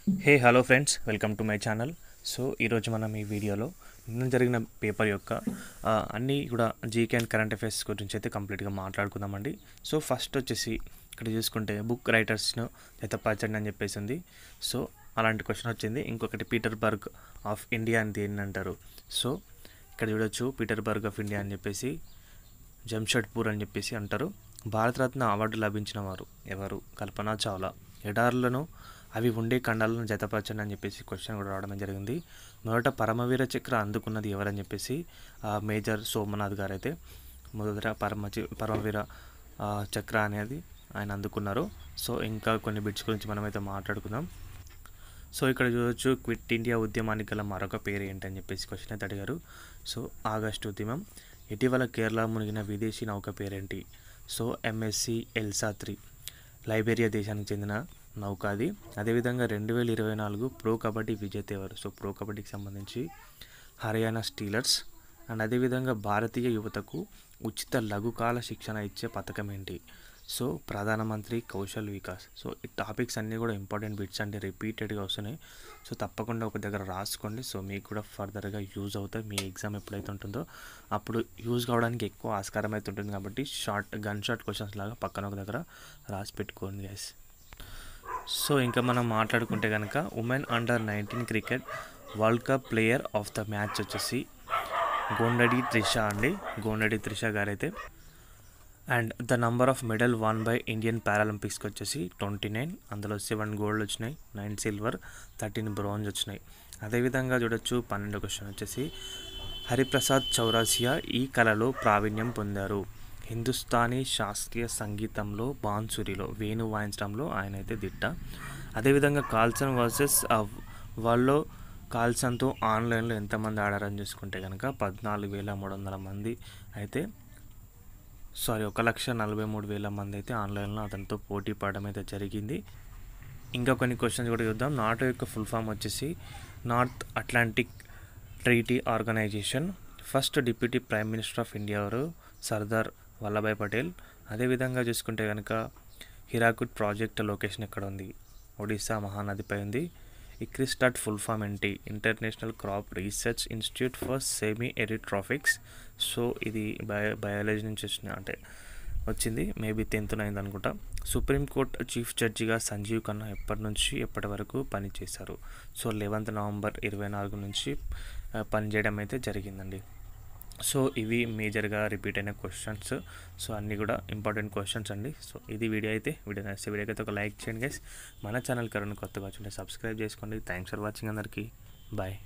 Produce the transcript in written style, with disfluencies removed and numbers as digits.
Hey hello friends, welcome to my channel. So ఈరోజు మనం ఈ వీడియోలో నిన్న జరిగిన పేపర్ యొక్క అన్నీ కూడా జీకే అండ్ కరెంట్ అఫైర్స్ గురించి అయితే కంప్లీట్గా మాట్లాడుకుందామండి. సో ఫస్ట్ వచ్చేసి ఇక్కడ చూసుకుంటే బుక్ రైటర్స్ను జతపరచండి అని చెప్పేసి ఉంది. సో అలాంటి క్వశ్చన్ వచ్చింది. ఇంకొకటి పీటర్బర్గ్ ఆఫ్ ఇండియా అని దేన్ని అంటారు? సో ఇక్కడ చూడొచ్చు, పీటర్బర్గ్ ఆఫ్ ఇండియా అని చెప్పేసి జంషెడ్పూర్ అని చెప్పేసి అంటారు. భారతరత్న అవార్డు లభించిన వారు ఎవరు? కల్పనా చావ్లా. ఎడారులను అవి ఉండే ఖండాలను జతపరచండి అని చెప్పేసి క్వశ్చన్ కూడా రావడం జరిగింది. మొదట పరమవీర చక్ర అందుకున్నది ఎవరని చెప్పేసి మేజర్ సోమనాథ్ గారు అయితే మొదట పరమవీర చక్ర అనేది ఆయన అందుకున్నారు. సో ఇంకా కొన్ని బిట్స్ గురించి మనమైతే మాట్లాడుకుందాం. సో ఇక్కడ చూడవచ్చు, క్విట్ ఇండియా ఉద్యమానికి గల మరొక పేరు ఏంటని చెప్పేసి క్వశ్చన్ అయితే అడిగారు. సో ఆగస్టు ఉద్యమం. ఇటీవల కేరళ మునిగిన విదేశీ నౌక పేరేంటి? సో ఎంఎస్సి ఎల్సా 3 లైబేరియా దేశానికి చెందిన నౌక అది. అదేవిధంగా 2024 ప్రో కబడ్డీ విజేత ఎవరు? సో ప్రో కబడ్డీకి సంబంధించి హర్యానా స్టీలర్స్. అండ్ అదేవిధంగా భారతీయ యువతకు ఉచిత లఘుకాల శిక్షణ ఇచ్చే పథకం ఏంటి? సో ప్రధానమంత్రి కౌశల్ వికాస్. సో ఈ టాపిక్స్ అన్నీ కూడా ఇంపార్టెంట్ బిట్స్ అంటే రిపీటెడ్గా వస్తున్నాయి. సో తప్పకుండా ఒక దగ్గర రాసుకోండి. సో మీకు కూడా ఫర్దర్గా యూజ్ అవుతాయి. మీ ఎగ్జామ్ ఎప్పుడైతే ఉంటుందో అప్పుడు యూజ్ కావడానికి ఎక్కువ ఆస్కారం అయితే ఉంటుంది. కాబట్టి గన్ షాట్ క్వశ్చన్స్ లాగా పక్కన ఒక దగ్గర రాసి పెట్టుకోండి గైస్. సో ఇంకా మనం మాట్లాడుకుంటే కనుక women under 19 cricket world cup player of the match వచ్చేసి గోండడి త్రిష గారైతే. And the number of medal won by Indian పారాలింపిక్స్కి వచ్చేసి 29. అందులో 7 గోల్డ్ వచ్చినాయి, 9 సిల్వర్, 13 బ్రాంజ్ వచ్చినాయి. అదేవిధంగా చూడొచ్చు, 12 క్వశ్చన్ వచ్చేసి హరిప్రసాద్ చౌరాసియా ఈ కళలో ప్రావీణ్యం పొందారు. హిందుస్థానీ శాస్త్రీయ సంగీతంలో బాన్సురిలో వేణు వాయించడంలో ఆయన అయితే దిట్ట. అదేవిధంగా కార్ల్సన్ వర్సెస్ వాళ్ళు కార్ల్సన్తో ఆన్లైన్లో ఎంతమంది ఆడారని చూసుకుంటే కనుక 14,300 మంది అయితే 1,43,000 మంది అయితే ఆన్లైన్లో అతనితో పోటీ పడడం అయితే జరిగింది. ఇంకా కొన్ని క్వశ్చన్స్ కూడా చూద్దాం. నాటో యొక్క ఫుల్ ఫామ్ వచ్చేసి North Atlantic Treaty Organisation. First deputy prime minister of India ఎవరు? సర్దార్ వల్లభాయ్ పటేల్. అదేవిధంగా చూసుకుంటే కనుక హిరాకుడ్ ప్రాజెక్ట్ లొకేషన్ ఎక్కడ ఉంది? ఒడిశా మహానదిపై ఉంది. ఇక్రిస్టాట్ ఫుల్ ఫామ్ ఏంటి? International crop research institute for semi arid tropics. So ఇది బయాలజీ నుంచి వచ్చింది. మేబీ 10th 9th అనుకుంటా. సుప్రీంకోర్టు చీఫ్ జడ్జిగా సంజీవ్ ఖన్నా ఎప్పటి నుంచి ఎప్పటి వరకు పనిచేశారు? సో 11th నవంబర్ 2024 నుంచి పనిచేయడం అయితే జరిగిందండి. సో ఇవి మేజర్గా రిపీట్ అయిన క్వశ్చన్స్. సో అన్నీ కూడా ఇంపార్టెంట్ క్వశ్చన్స్ అండి. సో ఇది వీడియో నచ్చితే వీడియోకి అయితే ఒక లైక్ చేయండి గైస్. మన ఛానల్ కరెంట్ కొత్తగా వచ్చి సబ్స్క్రైబ్ చేసుకోండి. థ్యాంక్స్ ఫర్ వాచింగ్ అందరికీ. బాయ్.